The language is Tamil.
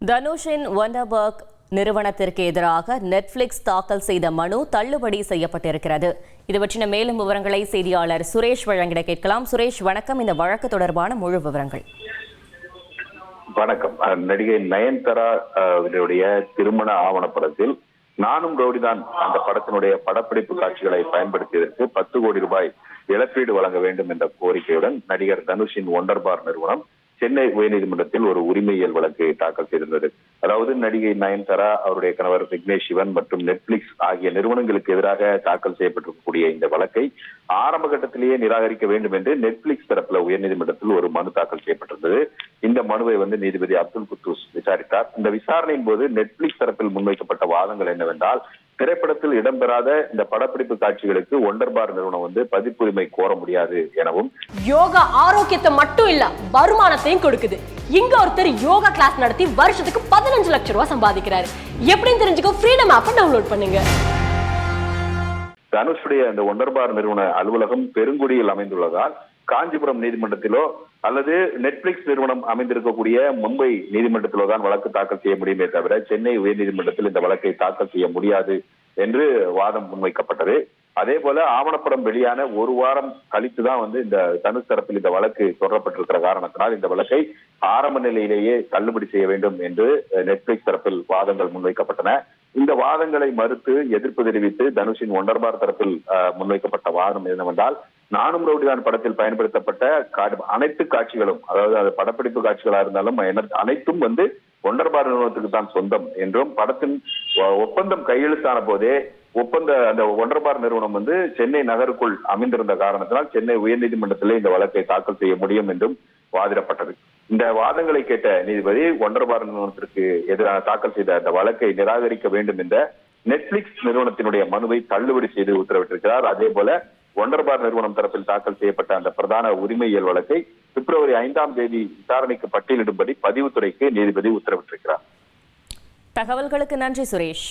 தனுஷின் ஒண்டர்பர்க் நிறுவனத்திற்கு எதிராக நெட்ஃபிளிக்ஸ் தாக்கல் செய்த மனு தள்ளுபடி செய்யப்பட்டிருக்கிறது. இது பற்றின மேலும் விவரங்களை செய்தியாளர் சுரேஷ் வழங்கிட கேட்கலாம். சுரேஷ், வணக்கம். இந்த வழக்கு தொடர்பான முழு விவரங்கள். வணக்கம். நடிகை நயன்தாரா திருமண ஆவணப்படத்தில் நானும் ரவுடிதான் அந்த படத்தினுடைய படப்பிடிப்பு காட்சிகளை பயன்படுத்தியதற்கு 10 கோடி ரூபாய் இழப்பீடு வழங்க வேண்டும் என்ற கோரிக்கையுடன் நடிகர் தனுஷின் ஒண்டர்பார் நிறுவனம் சென்னை உயர்நீதிமன்றத்தில் ஒரு உரிமையியல் வழக்கு தாக்கல் செய்திருந்தது. அதாவது நடிகை நயன்தாரா, அவருடைய கணவர் விக்னேஷ் சிவன் மற்றும் நெட்ஃபிளிக்ஸ் ஆகிய நிறுவனங்களுக்கு எதிராக தாக்கல் செய்யப்பட்டிருக்கக்கூடிய இந்த வழக்கை ஆரம்ப கட்டத்திலேயே நிராகரிக்க வேண்டும் என்று நெட்ஃபிளிக்ஸ் தரப்புல உயர்நீதிமன்றத்தில் ஒரு மனு தாக்கல் செய்யப்பட்டிருந்தது. இந்த மனுவை நீதிபதி அப்துல் குத்தூஸ் விசாரித்தார். இந்த விசாரணையின் போது நெட்ஃபிளிக்ஸ் தரப்பில் முன்வைக்கப்பட்ட வாதங்கள் என்னவென்றால், திரைப்படத்தில் இடம்பெறாத இந்த படப்பிடிப்பு காட்சிகளுக்கு ஒண்டர்பார் நிறுவனம் பதிப்புரிமை கோர முடியாது எனவும், யோகா ஆரோக்கியத்தை மட்டும் இல்ல வருமானத்தையும் கொடுக்குது. இங்க ஒருத்தர் யோகா கிளாஸ் நடத்தி வருஷத்துக்கு 15 லட்சம் ரூபாய் சம்பாதிக்கிறாரு. எப்படின்னு தெரிஞ்சுக்க ஃப்ரீடம் ஆப்பை டவுன்லோட் பண்ணுங்க. தனுஷுடைய அந்த ஒண்டர்பார் நிறுவன அலுவலகம் பெருங்குடியில் அமைந்துள்ளதால் காஞ்சிபுரம் நீதிமன்றத்திலோ அல்லது நெட்ஃபிளிக்ஸ் நிறுவனம் அமைந்திருக்கக்கூடிய மும்பை நீதிமன்றத்திலோ தான் வழக்கு தாக்கல் செய்ய முடியுமே தவிர சென்னை உயர்நீதிமன்றத்தில் இந்த வழக்கை தாக்கல் செய்ய முடியாது என்று வாதம் முன்வைக்கப்பட்டது. அதே போல ஆவணப்படம் வெளியான ஒரு வாரம் கழித்துதான் இந்த தனுஷ் தரப்பில் இந்த வழக்கு தொடரப்பட்டிருக்கிற காரணத்தினால் இந்த வழக்கை ஆரம்ப நிலையிலேயே தள்ளுபடி செய்ய வேண்டும் என்று நெட்ஃபிளிக்ஸ் தரப்பில் வாதங்கள் முன்வைக்கப்பட்டன. இந்த வாதங்களை மறுத்து எதிர்ப்பு தெரிவித்து தனுஷின் ஒண்டர்பார் தரப்பில் முன்வைக்கப்பட்ட வாதம் என்னவென்றால், நானும் ரவுடிதான் படத்தில் பயன்படுத்தப்பட்ட அனைத்து காட்சிகளும், அதாவது அது படப்பிடிப்பு காட்சிகளா இருந்தாலும் அனைத்தும் ஒண்டர்பார் நிறுவனத்துக்கு தான் சொந்தம் என்றும், படத்தின் ஒப்பந்தம் கையெழுத்தான போதே அந்த ஒண்டர்பார் நிறுவனம் சென்னை நகருக்குள் அமைந்திருந்த காரணத்தினால் சென்னை உயர்நீதிமன்றத்திலே இந்த வழக்கை தாக்கல் செய்ய முடியும் என்றும் வாதிடப்பட்டது. இந்த வாதங்களை கேட்ட நீதிபதி ஒண்டர்பார் நிறுவனத்திற்கு எதிராக தாக்கல் செய்த அந்த வழக்கை நிராகரிக்க வேண்டும் என்ற நெட்ஃபிளிக்ஸ் நிறுவனத்தினுடைய மனுவை தள்ளுபடி செய்து உத்தரவிட்டிருக்கிறார். அதே போல ஒண்டர்பார் நிறுவனம் தரப்பில் தாக்கல் செய்யப்பட்ட அந்த பிரதான உரிமையியல் வழக்கை பிப்ரவரி 5ஆம் தேதி விசாரணைக்கு பட்டியலிடும்படி பதிவுத்துறைக்கு நீதிபதி உத்தரவிட்டிருக்கிறார். தகவல்களுக்கு நன்றி சுரேஷ்.